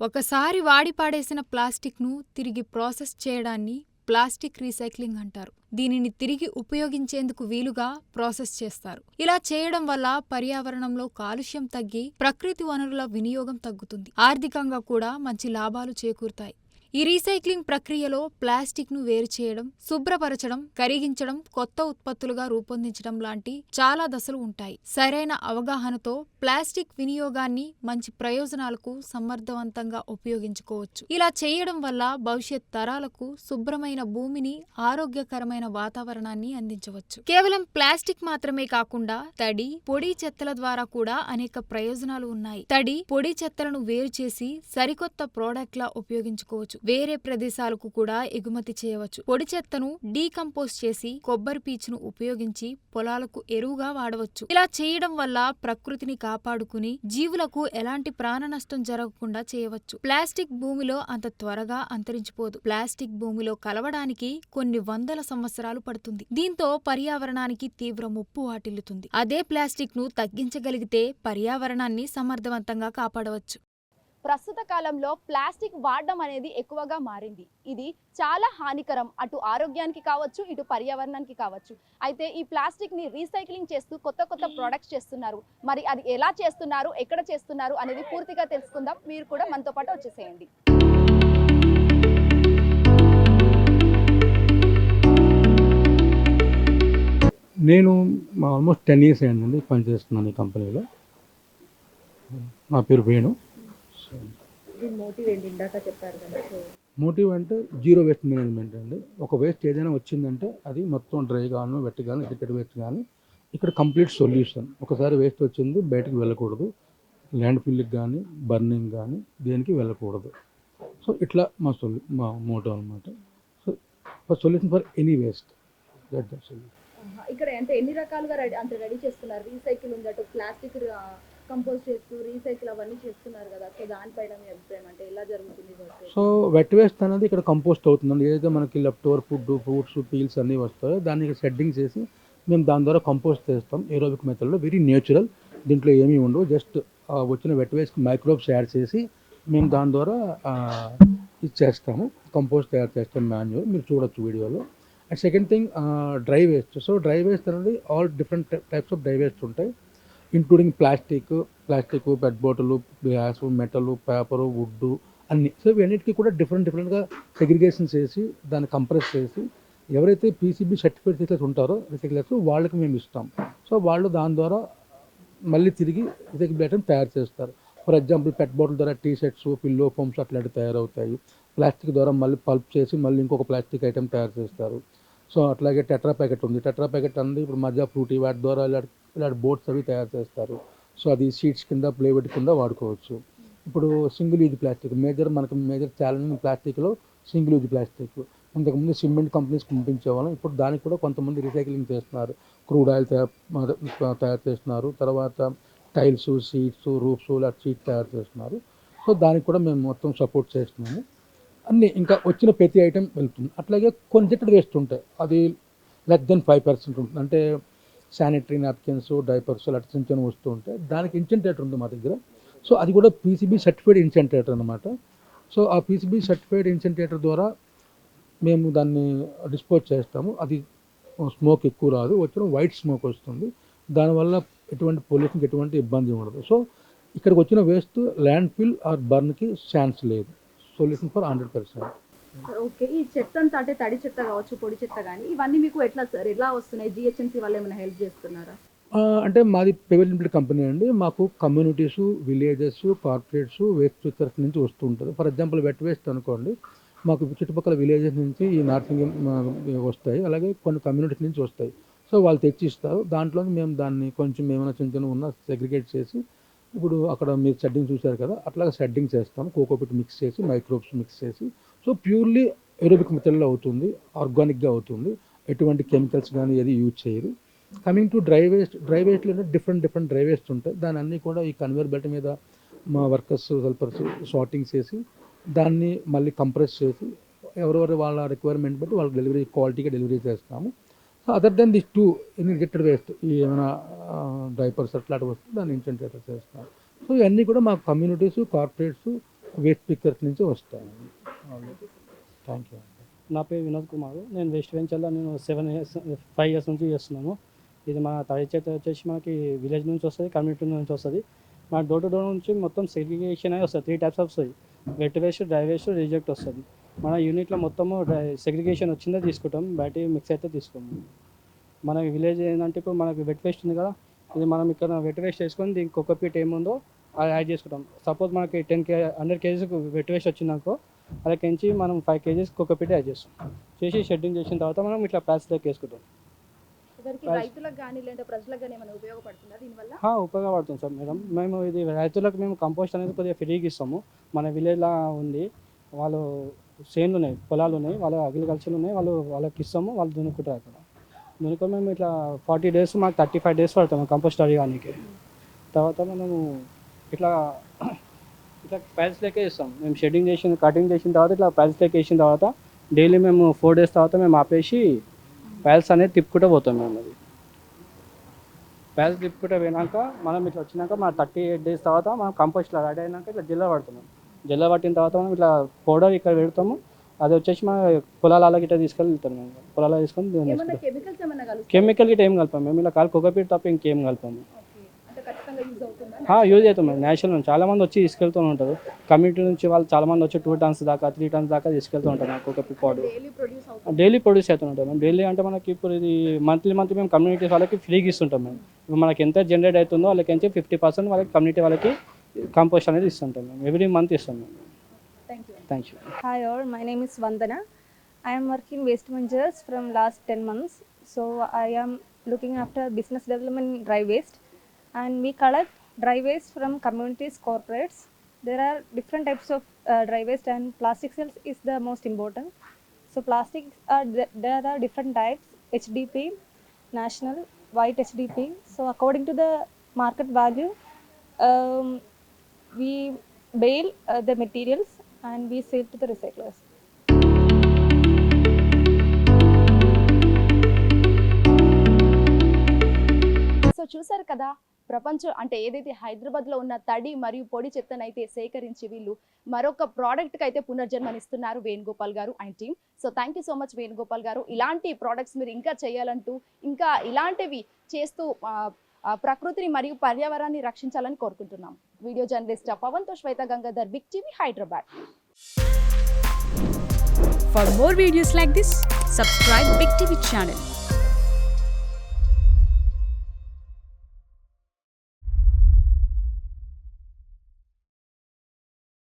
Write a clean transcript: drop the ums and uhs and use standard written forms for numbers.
ఒకసారి వాడి పాడేసిన ప్లాస్టిక్ను తిరిగి ప్రాసెస్ చేయడాన్ని ప్లాస్టిక్ రీసైక్లింగ్ అంటారు. దీనిని తిరిగి ఉపయోగించేందుకు వీలుగా ప్రాసెస్ చేస్తారు. ఇలా చేయడం వల్ల పర్యావరణంలో కాలుష్యం తగ్గి ప్రకృతి వనరుల వినియోగం తగ్గుతుంది. ఆర్థికంగా కూడా మంచి లాభాలు చేకూరుతాయి. ఈ రీసైక్లింగ్ ప్రక్రియలో ప్లాస్టిక్ను వేరు చేయడం, శుభ్రపరచడం, కరిగించడం, కొత్త ఉత్పత్తులుగా రూపొందించడం లాంటి చాలా దశలు ఉంటాయి. సరైన అవగాహనతో ప్లాస్టిక్ వినియోగాన్ని మంచి ప్రయోజనాలకు సమర్థవంతంగా ఉపయోగించుకోవచ్చు. ఇలా చేయడం వల్ల భవిష్యత్ తరాలకు శుభ్రమైన భూమిని, ఆరోగ్యకరమైన వాతావరణాన్ని అందించవచ్చు. కేవలం ప్లాస్టిక్ మాత్రమే కాకుండా తడి, పొడి చెత్తల ద్వారా కూడా అనేక ప్రయోజనాలు ఉన్నాయి. తడి, పొడి చెత్తలను వేరు చేసి సరికొత్త ప్రోడక్ట్లా ఉపయోగించుకోవచ్చు. వేరే ప్రదేశాలకు కూడా ఎగుమతి చేయవచ్చు. పొడి చెత్తను డీకంపోజ్ చేసి కొబ్బరి పీచును ఉపయోగించి పొలాలకు ఎరువుగా వాడవచ్చు. ఇలా చేయడం వల్ల ప్రకృతిని కాపాడుకుని జీవులకు ఎలాంటి ప్రాణ నష్టం జరగకుండా చేయవచ్చు. ప్లాస్టిక్ భూమిలో అంత త్వరగా అంతరించిపోదు. ప్లాస్టిక్ భూమిలో కలవడానికి కొన్ని వందల సంవత్సరాలు పడుతుంది. దీంతో పర్యావరణానికి తీవ్ర ముప్పు వాటిల్లుతుంది. అదే ప్లాస్టిక్ ను తగ్గించగలిగితే పర్యావరణాన్ని సమర్థవంతంగా కాపాడవచ్చు. ప్రస్తుత కాలంలో ప్లాస్టిక్ వాడడం అనేది ఎక్కువగా మారింది. ఇది చాలా హానికరం, అటు ఆరోగ్యానికి కావచ్చు, ఇటు పర్యావరణానికి కావచ్చు. అయితే ఈ ప్లాస్టిక్ని రీసైక్లింగ్ చేస్తూ కొత్త కొత్త ప్రోడక్ట్స్ చేస్తున్నారు. మరి అది ఎలా చేస్తున్నారు, ఎక్కడ చేస్తున్నారు అనేది పూర్తిగా తెలుసుకుందాం. మీరు కూడా మనతో పాటు వచ్చేసేయండి. నేను ఆల్మోస్ట్ 10 years అయిందండి పనిచేస్తున్నాను ఈ కంపెనీలో. నా పేరు వేణు. మోటివ్ అంటే జీరో వేస్ట్ మేనేజ్మెంట్ అండి. ఒక వేస్ట్ ఏదైనా వచ్చిందంటే అది మొత్తం డ్రై గాను, వెట్ గాను, ఎడిటెడ్ వేస్ట్ కానీ ఇక్కడ కంప్లీట్ సొల్యూషన్. ఒకసారి వేస్ట్ వచ్చింది బయటకు వెళ్ళకూడదు, ల్యాండ్ ఫిల్కి కానీ, బర్నింగ్ కానీ దేనికి వెళ్ళకూడదు. సో ఇట్లా మా మోటో అనమాట. So for solution for any waste. That the solution. ఇక్కడ అంటే ఎన్ని రకాలుగా రెడీ చేస్తున్నారు? రీసైకిల్ ఉంది, అటు ప్లాస్టిక్ కంపోజ్ చేస్తూ రీసైకిల్ అవన్నీ చేస్తున్నారు కదా. సో దానిపైన మీ అభిప్రాయం అంటే ఎలా జరుగుతుంది? సో వెట్ వేస్ట్ అనేది ఇక్కడ కంపోస్ట్ అవుతుందండి. ఏదైతే మనకి left over food, fruits, peels అన్నీ వస్తాయో దాన్ని షెడ్డింగ్ చేసి మేము దాని ద్వారా కంపోస్ట్ చేస్తాం ఏరోబిక్ మెథడ్లో. వెరీ నేచురల్, దీంట్లో ఏమీ ఉండవు. జస్ట్ వచ్చిన వెట్ వేస్ట్ మైక్రోబ్స్ యాడ్ చేసి మేము దాని ద్వారా ఇది చేస్తాము, కంపోస్ట్ తయారు చేస్తాం మాన్యువల్. మీరు చూడొచ్చు వీడియోలో. And second thing dry waste. So dry waste అనేది all different types of dry waste ఉంటాయి, including plastic, pet bottle, glass, metal, paper, wood అన్నీ. సో ఇవన్నిటికీ కూడా డిఫరెంట్గా సెగ్రిగేషన్ చేసి దాన్ని కంప్రెస్ చేసి ఎవరైతే పీసీబీ సర్టిఫైడ్ రీసైక్లర్స్ ఉంటారో రీసైక్లర్స్ వాళ్ళకి మేము ఇస్తాం. సో వాళ్ళు దాని ద్వారా మళ్ళీ తిరిగి రీసైకిల్ ఐటమ్ తయారు చేస్తారు. ఫర్ ఎగ్జాంపుల్ పెట్ బాటిల్ ద్వారా టీ షర్ట్స్, పిల్లో ఫోమ్స్ అట్లాంటివి తయారవుతాయి. ప్లాస్టిక్ ద్వారా మళ్ళీ పల్ప్ చేసి మళ్ళీ ఇంకొక ప్లాస్టిక్ ఐటమ్ తయారు చేస్తారు. సో అట్లాగే టెట్రా ప్యాకెట్ ఉంది. టెట్రా ప్యాకెట్ అనేది ఇప్పుడు మధ్య ఫ్రూటీ వాటి ద్వారా ఇలాంటి బోట్స్ అవి తయారు చేస్తారు. సో అది సీట్స్ కింద, ప్లేవుడ్ కింద వాడుకోవచ్చు. ఇప్పుడు సింగిల్ యూజ్ ప్లాస్టిక్ మనకు మేజర్ ఛాలెంజింగ్ ప్లాస్టిక్లో సింగిల్ యూజ్ ప్లాస్టిక్. ఇంతకుముందు సిమెంట్ కంపెనీస్ పంపించేవాళ్ళం, ఇప్పుడు దానికి కూడా కొంతమంది రీసైక్లింగ్ చేస్తున్నారు. క్రూడ్ ఆయిల్ తయారు చేస్తున్నారు. తర్వాత టైల్స్, సీట్స్, రూఫ్స్ ఇలాంటి షీట్ తయారు చేస్తున్నారు. సో దానికి కూడా మేము మొత్తం సపోర్ట్ చేస్తున్నాము. అన్నీ ఇంకా వచ్చిన ప్రతి ఐటెం వెళ్తుంది. అట్లాగే కొన్ని జెట్టెడ్ వేస్ట్ ఉంటాయి, అది లెస్ దెన్ 5% ఉంటుంది. అంటే శానిటరీ నాప్కిన్స్, డైపర్స్ అలా చిన్న చిన్న వస్తూ ఉంటాయి. దానికి ఇన్సెంటేటర్ ఉంది మా దగ్గర. సో అది కూడా పీసీబీ సర్టిఫైడ్ ఇన్సెంటేటర్ అనమాట. సో ఆ పీసీబీ సర్టిఫైడ్ ఇన్సెంటేటర్ ద్వారా మేము దాన్ని డిస్పోజ్ చేస్తాము. అది స్మోక్ ఎక్కువ రాదు, వచ్చిన వైట్ స్మోక్ వస్తుంది. దానివల్ల ఎటువంటి పొల్యూషన్కి ఎటువంటి ఇబ్బంది ఉండదు. సో ఇక్కడికి వచ్చిన వేస్ట్ ల్యాండ్ ఫిల్ ఆర్ బర్న్కి ఛాన్స్ లేదు. Solution for 100%. ఓకే, ఈ చెత్త అంతా అంటే తడి చెత్త కావచ్చు, పొడి చెత్త కానీ ఇవన్నీ మీకు ఎలా వస్తున్నాయి? జిహెచ్ఎంసీ వాళ్ళు ఏమైనా హెల్ప్ చేస్తున్నారా? అంటే మాది ప్రైవేట్ లిమిటెడ్ కంపెనీ అండి. మాకు కమ్యూనిటీస్, విలేజెస్, కార్పొరేట్స్ వేస్ట్ తరఫు నుంచి వస్తూ ఉంటుంది. ఫర్ ఎగ్జాంపుల్ వెట్ వేస్ట్ అనుకోండి, మాకు చుట్టుపక్కల విలేజెస్ నుంచి ఈ నార్సింగ్ వస్తాయి, అలాగే కొన్ని కమ్యూనిటీస్ నుంచి వస్తాయి. సో వాళ్ళు తెచ్చి ఇస్తారు. దాంట్లో మేము దాన్ని కొంచెం ఏమైనా చిన్న చిన్న ఉన్న సెగ్రిగేట్ చేసి, ఇప్పుడు అక్కడ మీరు షెడ్డింగ్ చూశారు కదా, అట్లాగే షెడ్డింగ్ చేస్తాం. కోకోపిట్ మిక్స్ చేసి, మైక్రోబ్స్ మిక్స్ చేసి. సో ప్యూర్లీ ఏరోబిక్ మెథడ్లో అవుతుంది, ఆర్గానిక్గా అవుతుంది. ఎటువంటి కెమికల్స్ కానీ ఏది యూజ్ చేయరు. కమింగ్ టు డ్రై వేస్ట్లో డిఫరెంట్ డ్రై వేస్ట్ ఉంటాయి. దాని అన్నీ కూడా ఈ కన్వేర్ బెల్ట్ మీద మా వర్కర్స్, హెల్పర్స్ సార్టింగ్ చేసి దాన్ని మళ్ళీ కంప్రెస్ చేసి ఎవరెవరు వాళ్ళ రిక్వైర్మెంట్ బట్టి వాళ్ళకి క్వాలిటీగా డెలివరీ చేస్తాము. So other than this two rejected waste, ఈ ఏమైనా డైపర్స్ అట్లాంటి వస్తే దాన్ని ఇన్సెంటేటర్ చేస్తాము. సో ఇవన్నీ కూడా మా కమ్యూనిటీస్, కార్పొరేట్స్, వేస్ట్ పిక్కర్స్ నుంచి వస్తాయి. Thank you. నా పేరు వినోద్ కుమార్. నేను వెస్ట్ వెంచర్లో నేను 5 ఇయర్స్ నుంచి చేస్తున్నాను. ఇది మన తడి చెత్త వచ్చేసి మనకి విలేజ్ నుంచి వస్తుంది, కమ్యూనిటీ నుంచి వస్తుంది. మన డోర్ టు డోర్ నుంచి మొత్తం సెగ్రిగేషన్ అయి వస్తుంది. 3 టైప్స్ వస్తాయి: wet waste, dry waste, reject వస్తుంది. మన యూనిట్లో మొత్తము సెగ్రిగేషన్ వచ్చిందే తీసుకుంటాం, బయట మిక్స్ అయితే తీసుకోము. మన విలేజ్ ఏంటంటే ఇప్పుడు మనకి వెట్ వేస్ట్ ఉంది కదా, ఇది మనం ఇక్కడ వెట్ వేస్ట్ వేసుకొని దీనికి కోకోపీట్ ఏముందో అది యాడ్ చేసుకుంటాం. సపోజ్ మనకి 100 కేజీస్ వెట్ వేస్ట్ వచ్చిందనుకో, అలాకెంచి మనం 5 కేజీస్ కోకోపీట్ యాడ్ చేస్తాం. చేసి షెడ్డింగ్ చేసిన తర్వాత మనం ఇట్లా ప్లాస్టిక్ వేసుకుంటాం. ఇద్దరికి రైతులకు కానీ లేదంటే ప్రజలకు కానీ ఏమైనా ఉపయోగపడుతుందా దీనివల్ల? ఉపయోగపడుతుంది సార్ మేడం. మేము ఇది రైతులకు మేము కంపోస్ట్ అనేది కొద్దిగా ఫ్రీగా ఇస్తాము. మన విలేజ్లో ఉంది, వాళ్ళు చేనులు ఉన్నాయి, పొలాలు ఉన్నాయి, వాళ్ళ అగ్రికల్చర్ ఉన్నాయి, వాళ్ళకి ఇస్తాము, వాళ్ళు దున్నుకుంటారు. అక్కడ దున్నుకొని మేము ఇట్లా 40 డేస్, మాకు 35 డేస్ పడతాము కంపోస్ట్ అడిగానికి. తర్వాత మనము ఇట్లా ప్యాల్స్ లెక్క ఇస్తాం. మేము షెడ్డింగ్ చేసిన కటింగ్ చేసిన తర్వాత ఇట్లా ప్యాల్స్ లెక్క వేసిన తర్వాత డైలీ మేము 4 డేస్ తర్వాత మేము ఆపేసి ప్యాల్స్ అనేది తిప్పుకుంటూ పోతాం. మేము అది ప్యాల్స్ తిప్పుకుంటూ పోయినాక మనం ఇట్లా వచ్చినాక మన 38 డేస్ తర్వాత మనం కంపోస్ట్ ఇట్లా రెడీ అయినాక ఇట్లా జిల్ల పడుతున్నాం. జిల్ల పట్టిన తర్వాత మనం ఇట్లా పౌడర్ ఇక్కడ పెడతాము. అది వచ్చేసి మన పొలాల గిట్ట తీసుకెళ్తాం. మేము పొలాలు తీసుకొని కెమికల్స్ ఏమైనా కలుస్తాయా? కెమికల్ గిట్ట ఏం కలపాము. మేము ఇలా కోకోపీట్ తప్ప ఇంకేం కలపాము. అంటే ఖచ్చితంగా యూజ్ అవుతుందా? యూజ్ అవుతాం మేము. నేషనల్ చాలామంది వచ్చి తీసుకెళ్తూ ఉంటారు. కమ్యూనిటీ నుంచి వాళ్ళు చాలామంది వచ్చి 2 టన్స్ దాకా 3 టన్స్ దాకా తీసుకెళ్తూ ఉంటారు. నాకు కోకోపీట్ పౌడర్ డైలీ ప్రొడ్యూస్ అవుతూ ఉంటాం మేము. డైలీ అంటే మనకి ఇప్పుడు ఇది మంత్లీ మేము కమ్యూనిటీ వాళ్ళకి ఫ్రీగా ఇస్తుంటాం. మేము ఇప్పుడు మనకి ఎంత జనరేట్ అవుతుందో వాళ్ళకి 50% వాళ్ళకి కమ్యూనిటీ వాళ్ళకి కంపోస్ట్ అనేది ఇస్తుంటాం. మేము ఎవ్రీ మంత్ ఇస్తాం మేము. Thank you. Hi all, my name is Vandana. I am working waste managers from last 10 months. So I am looking after business development in dry waste, and we collect dry waste from communities, corporates. There are different types of dry waste, and plastic cells is the most important. So plastics are there are different types: HDP, national, white HDP. So according to the market value, we bale the materials and we sell to the recyclers. So చూసారు కదా, ప్రపంచం అంటే ఏదైతే హైదరాబాద్లో ఉన్న తడి మరియు పొడి చెత్తనైతే సేకరించి వీళ్ళు మరొక ప్రోడక్ట్కి అయితే పునర్జన్మనిస్తున్నారు వేణుగోపాల్ గారు and team. So thank you so much Venugopal గారు. ఇలాంటి ప్రోడక్ట్స్ మీరు ఇంకా చేయాలంటూ, ఇంకా ఇలాంటివి చేస్తూ ప్రకృతిని మరియు పర్యావరణాన్ని రక్షించాలని కోరుకుంటున్నాం. వీడియో జర్నలిస్ట్ పవన్తో Shweta Gangadhar, Big TV, Hyderabad. For more videos like this, subscribe Big TV channel.